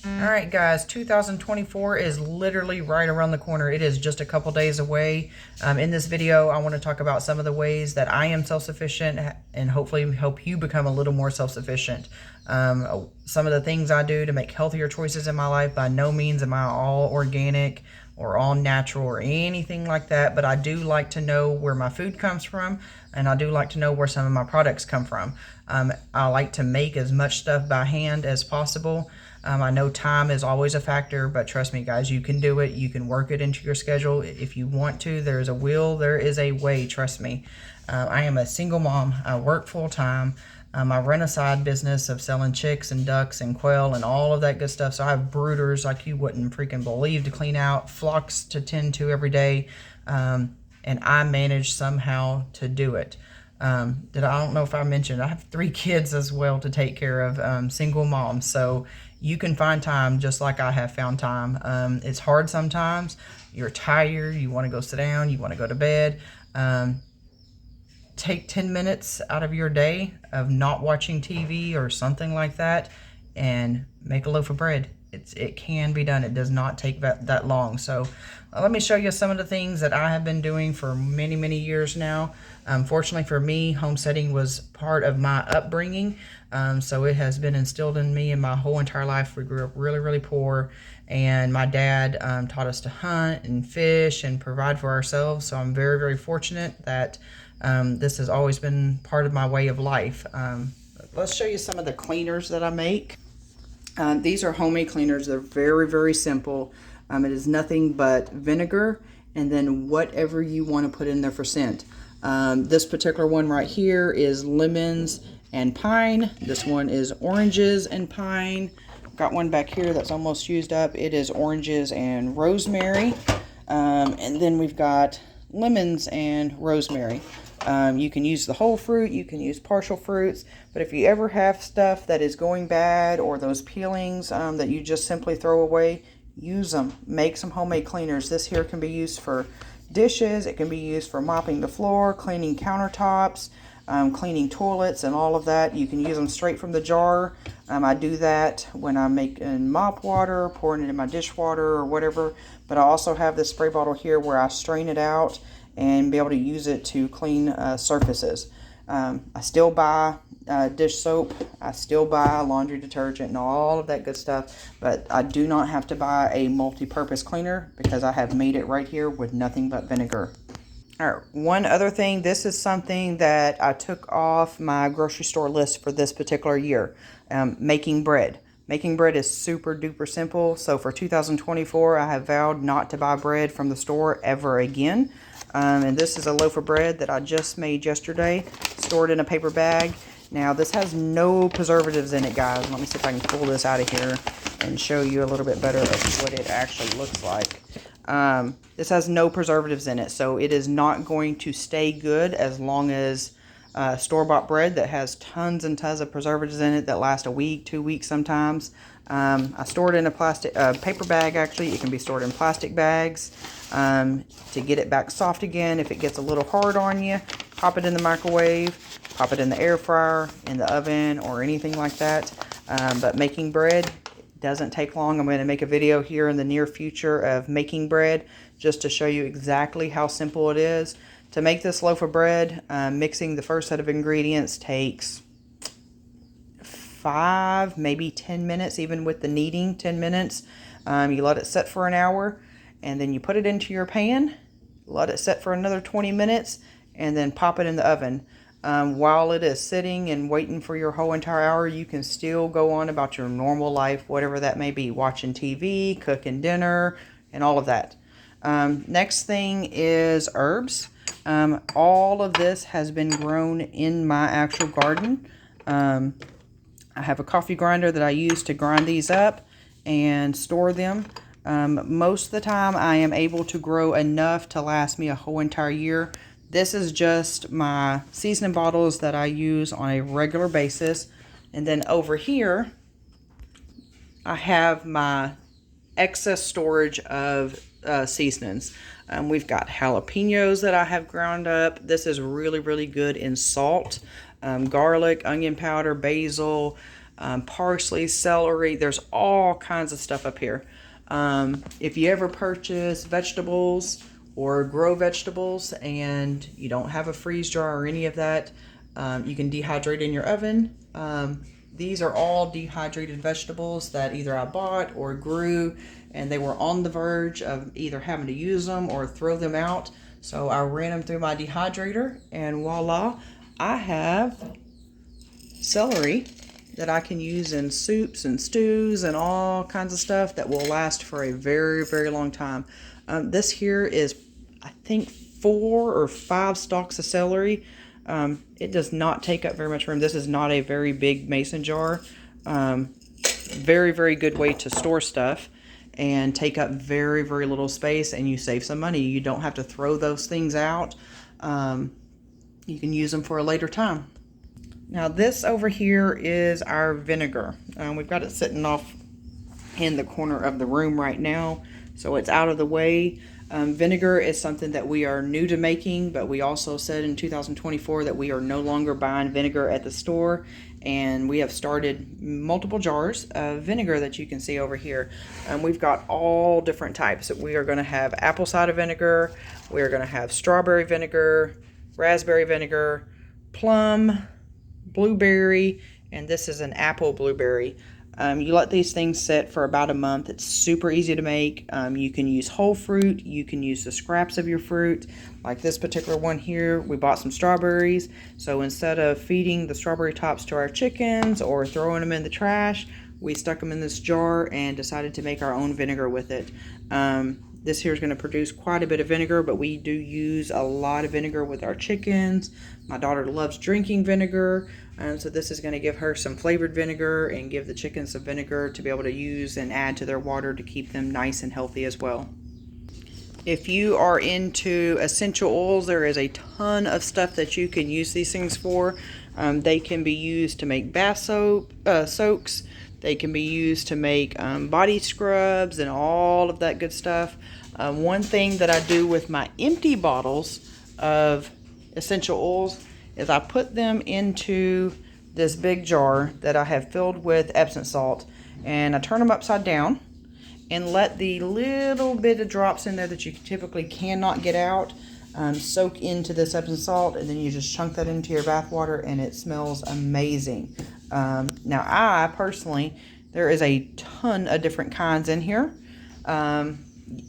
All right, guys, 2024 is literally right around the corner. It is just a couple days away. In this video, I want to talk about some of the ways that I am self-sufficient and hopefully help you become a little more self-sufficient. Some of the things I do to make healthier choices in my life. By no means am I all organic or all natural or anything like that, but I do like to know where my food comes from, and I do like to know where some of my products come from. I like to make as much stuff by hand as possible. I know time is always a factor, but trust me, guys, you can do it. You can work it into your schedule if you want to. There's a will, there is a way, trust me. I am a single mom. I work full time. I run a side business of selling chicks and ducks and quail and all of that good stuff. So I have brooders like you wouldn't freaking believe to clean out, flocks to tend to every day. And I manage somehow to do it. I don't know if I mentioned, I have 3 kids as well to take care of, single mom. So you can find time just like I have found time. It's hard sometimes. You're tired. You want to go sit down. You want to go to bed. Take 10 minutes out of your day of not watching TV or something like that and make a loaf of bread. It can be done. It does not take that long. So let me show you some of the things that I have been doing for many, many years now. Fortunately for me, homesteading was part of my upbringing. So it has been instilled in me in my whole entire life. We grew up really, really poor. And my dad taught us to hunt and fish and provide for ourselves. So I'm very, very fortunate that this has always been part of my way of life. Let's show you some of the cleaners that I make. These are homemade cleaners. They're very, very simple. It is nothing but vinegar and then whatever you want to put in there for scent. This particular one right here is lemons and pine. This one is oranges and pine. Got one back here that's almost used up. It is oranges and rosemary. And then we've got lemons and rosemary. You can use the whole fruit, you can use partial fruits, but if you ever have stuff that is going bad or those peelings that you just simply throw away, use them. Make some homemade cleaners. This here can be used for dishes, it can be used for mopping the floor, cleaning countertops, cleaning toilets and all of that. You can use them straight from the jar. I do that when I'm making mop water, pouring it in my dishwater or whatever, but I also have this spray bottle here where I strain it out and be able to use it to clean surfaces. I still buy dish soap, I still buy laundry detergent and all of that good stuff, but I do not have to buy a multi-purpose cleaner because I have made it right here with nothing but vinegar. All right, one other thing, this is something that I took off my grocery store list for this particular year, making bread. Making bread is super duper simple, so for 2024 I have vowed not to buy bread from the store ever again. And this is a loaf of bread that I just made yesterday, stored in a paper bag. Now this has no preservatives in it, guys. Let me see if I can pull this out of here and show you a little bit better of what it actually looks like. This has no preservatives in it, so it is not going to stay good as long as store-bought bread that has tons and tons of preservatives in it that last a week, 2 weeks sometimes. I store it in a paper bag. Actually, it can be stored in plastic bags to get it back soft again. If it gets a little hard on you, pop it in the microwave, pop it in the air fryer, in the oven, or anything like that. But making bread doesn't take long. I'm going to make a video here in the near future of making bread just to show you exactly how simple it is. To make this loaf of bread, mixing the first set of ingredients takes 5, maybe 10 minutes, even with the kneading, 10 minutes. You let it set for an hour, and then you put it into your pan, let it set for another 20 minutes, and then pop it in the oven. While it is sitting and waiting for your whole entire hour, you can still go on about your normal life, whatever that may be, watching TV, cooking dinner, and all of that. Next thing is herbs. All of this has been grown in my actual garden. I have a coffee grinder that I use to grind these up and store them. Most of the time I am able to grow enough to last me a whole entire year. This is just my seasoning bottles that I use on a regular basis. And then over here, I have my excess storage of seasonings. We've got jalapenos that I have ground up. This is really, really good in salt, garlic, onion powder, basil, parsley, celery. There's all kinds of stuff up here. If you ever purchase vegetables or grow vegetables and you don't have a freeze jar or any of that, you can dehydrate in your oven. These are all dehydrated vegetables that either I bought or grew, and they were on the verge of either having to use them or throw them out. So I ran them through my dehydrator, and voila, I have celery that I can use in soups and stews and all kinds of stuff that will last for a very, very long time. This here is, I think, 4 or 5 stalks of celery. It does not take up very much room. This is not a very big mason jar. Very, very good way to store stuff and take up very, very little space, and you save some money. You don't have to throw those things out. You can use them for a later time. Now this over here is our vinegar. We've got it sitting off in the corner of the room right now, so it's out of the way. Vinegar is something that we are new to making, but we also said in 2024 that we are no longer buying vinegar at the store, and we have started multiple jars of vinegar that you can see over here. We've got all different types. We are going to have apple cider vinegar, we are going to have strawberry vinegar, raspberry vinegar, plum, blueberry, and this is an apple blueberry. You let these things sit for about a month. It's super easy to make. You can use whole fruit. You can use the scraps of your fruit. Like this particular one here, we bought some strawberries. So instead of feeding the strawberry tops to our chickens or throwing them in the trash, we stuck them in this jar and decided to make our own vinegar with it. This here is going to produce quite a bit of vinegar, but we do use a lot of vinegar with our chickens. My daughter loves drinking vinegar, so this is going to give her some flavored vinegar and give the chickens some vinegar to be able to use and add to their water to keep them nice and healthy as well. If you are into essential oils, there is a ton of stuff that you can use these things for. They can be used to make bath soaks. They can be used to make body scrubs and all of that good stuff. One thing that I do with my empty bottles of essential oils is I put them into this big jar that I have filled with Epsom salt, and I turn them upside down and let the little bit of drops in there that you typically cannot get out soak into this Epsom salt, and then you just chunk that into your bath water, and it smells amazing. Now I personally, there is a ton of different kinds in here.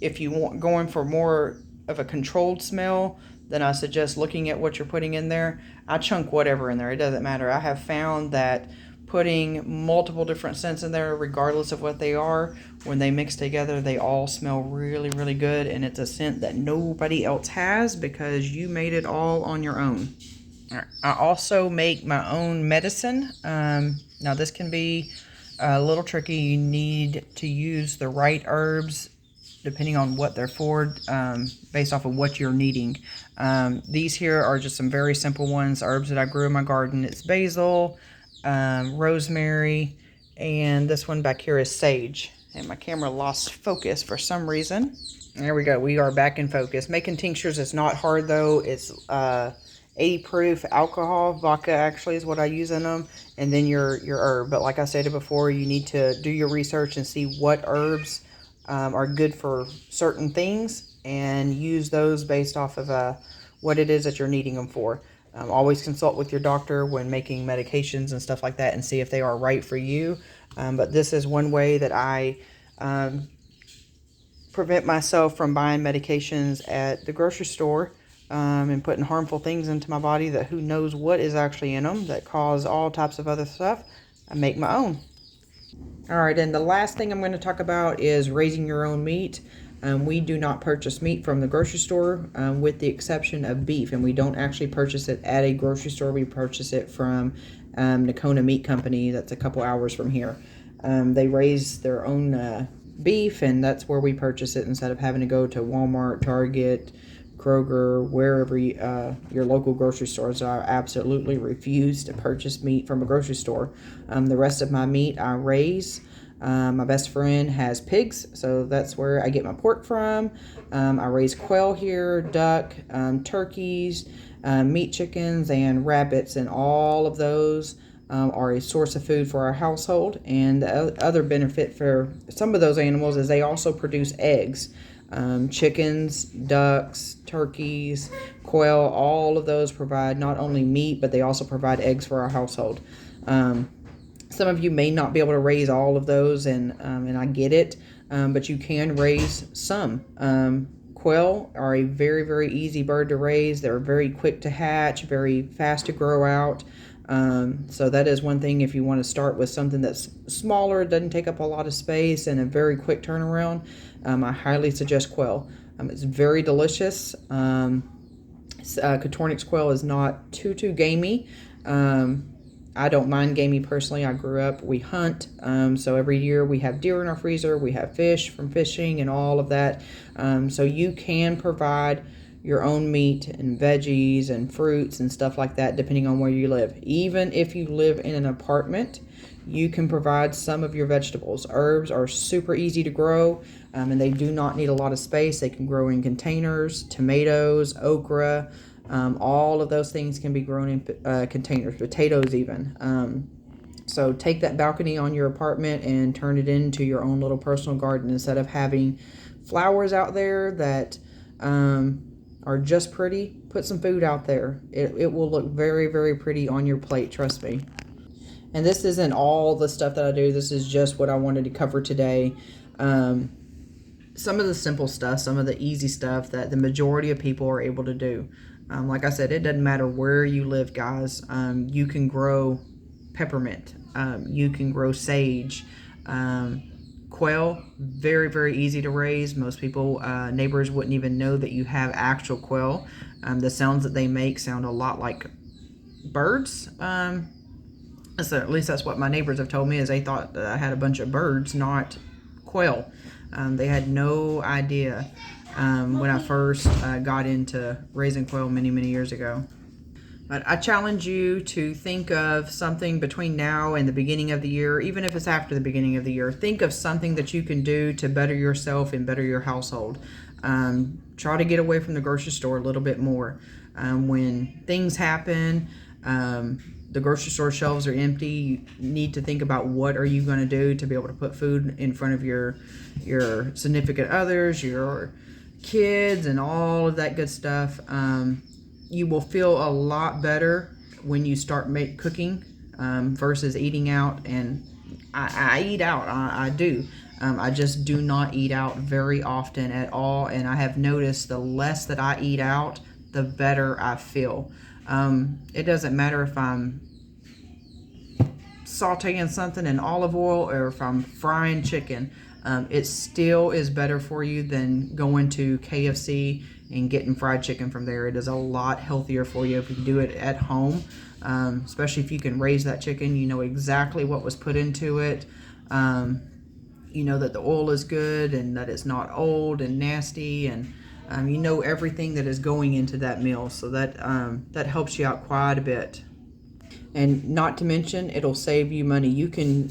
If you want going for more of a controlled smell, then I suggest looking at what you're putting in there. I chunk whatever in there, it doesn't matter. I have found that putting multiple different scents in there, regardless of what they are, when they mix together, they all smell really, really good, and it's a scent that nobody else has because you made it all on your own. I also make my own medicine. Now this can be a little tricky. You need to use the right herbs depending on what they're for, based off of what you're needing. These here are just some very simple ones, herbs that I grew in my garden. It's basil, rosemary, and this one back here is sage. And my camera lost focus for some reason. There we go, we are back in focus. Making tinctures is not hard though. It's 80 proof alcohol, vodka actually is what I use in them, and then your herb. But like I stated before, you need to do your research and see what herbs are good for certain things, and use those based off of what it is that you're needing them for. Always consult with your doctor when making medications and stuff like that, and see if they are right for you. But this is one way that I prevent myself from buying medications at the grocery store and putting harmful things into my body that who knows what is actually in them that cause all types of other stuff. I make my own. All right, and the last thing I'm going to talk about is raising your own meat. We do not purchase meat from the grocery store, with the exception of beef, and we don't actually purchase it at a grocery store. We purchase it from Nakona Meat Company that's a couple hours from here. They raise their own beef, and that's where we purchase it instead of having to go to Walmart, Target, Kroger, wherever your local grocery stores are. I absolutely refuse to purchase meat from a grocery store. The rest of my meat I raise. My best friend has pigs, so that's where I get my pork from. I raise quail here, duck, turkeys, meat chickens, and rabbits, and all of those are a source of food for our household. And the other benefit for some of those animals is they also produce eggs. Chickens, ducks, turkeys, quail, all of those provide not only meat, but they also provide eggs for our household. Some of you may not be able to raise all of those, and I get it, but you can raise some. Quail are a very, very easy bird to raise. They're very quick to hatch, very fast to grow out. So that is one thing if you want to start with something that's smaller, doesn't take up a lot of space, and a very quick turnaround. I highly suggest quail. It's very delicious. Coturnix quail is not too gamey. I don't mind gamey personally. I grew up, we hunt, so every year we have deer in our freezer, we have fish from fishing and all of that. So you can provide your own meat and veggies and fruits and stuff like that depending on where you live. Even if you live in an apartment, you can provide some of your vegetables. Herbs are super easy to grow, and they do not need a lot of space. They can grow in containers. Tomatoes, okra, all of those things can be grown in containers, potatoes even. So take that balcony on your apartment and turn it into your own little personal garden instead of having flowers out there that are just pretty. Put some food out there. It will look very, very pretty on your plate, trust me. And this isn't all the stuff that I do. This is just what I wanted to cover today. Some of the simple stuff, some of the easy stuff that the majority of people are able to do. Like I said, it doesn't matter where you live, guys. You can grow peppermint. You can grow sage. Quail, very, very easy to raise. Most people, neighbors wouldn't even know that you have actual quail. The sounds that they make sound a lot like birds. So at least that's what my neighbors have told me, is they thought that I had a bunch of birds, not quail. They had no idea when I first got into raising quail many, many years ago. But I challenge you to think of something between now and the beginning of the year, even if it's after the beginning of the year. Think of something that you can do to better yourself and better your household. Try to get away from the grocery store a little bit more. When things happen, the grocery store shelves are empty, you need to think about what are you going to do to be able to put food in front of your significant others, your kids, and all of that good stuff. You will feel a lot better when you start cooking versus eating out. And I eat out, I do. I just do not eat out very often at all. And I have noticed the less that I eat out, the better I feel. It doesn't matter if I'm sauteing something in olive oil or if I'm frying chicken. It still is better for you than going to KFC and getting fried chicken from there. It is a lot healthier for you if you do it at home, especially if you can raise that chicken. You know exactly what was put into it. You know that the oil is good and that it's not old and nasty, and you know everything that is going into that meal, so that helps you out quite a bit. And not to mention, it'll save you money. You can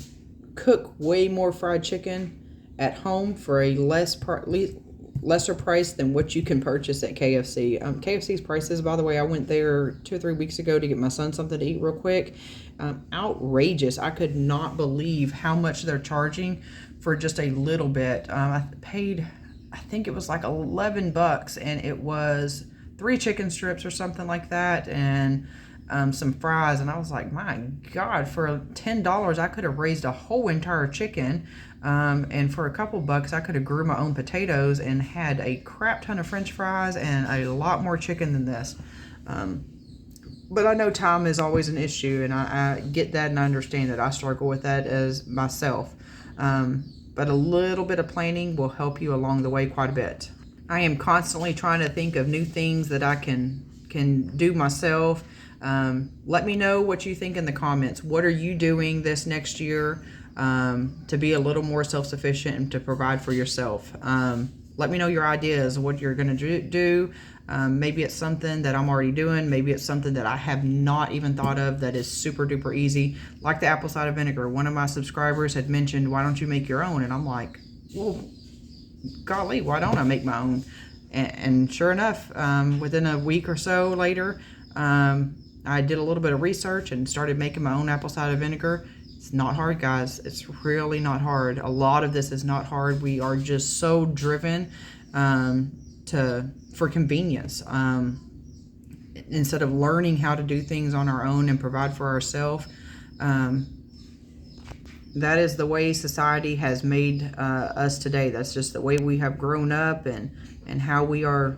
cook way more fried chicken at home for a lesser price than what you can purchase at KFC. KFC's prices, by the way, I went there 2 or 3 weeks ago to get my son something to eat real quick. Outrageous. I could not believe how much they're charging for just a little bit. I paid, I think it was like $11, and it was 3 chicken strips or something like that, and some fries. And I was like, my God, for $10 I could have raised a whole entire chicken, and for a couple bucks I could have grew my own potatoes and had a crap ton of french fries and a lot more chicken than this. But I know time is always an issue, and I get that, and I understand that. I struggle with that as myself. But a little bit of planning will help you along the way quite a bit. I am constantly trying to think of new things that I can do myself. Let me know what you think in the comments. What are you doing this next year to be a little more self-sufficient and to provide for yourself? Let me know your ideas, what you're going to do. Maybe it's something that I'm already doing. Maybe it's something that I have not even thought of that is super duper easy, like the apple cider vinegar. One of my subscribers had mentioned, why don't you make your own? And I'm like, well, golly, why don't I make my own? And sure enough, within a week or so later, I did a little bit of research and started making my own apple cider vinegar. It's not hard, guys. It's really not hard. A lot of this is not hard. We are just so driven for convenience. Instead of learning how to do things on our own and provide for ourselves, that is the way society has made us today. That's just the way we have grown up and how we are,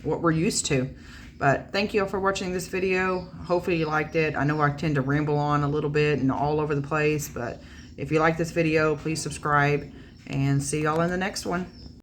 what we're used to. But thank you all for watching this video. Hopefully you liked it. I know I tend to ramble on a little bit and all over the place, but if you like this video, please subscribe, and see y'all in the next one.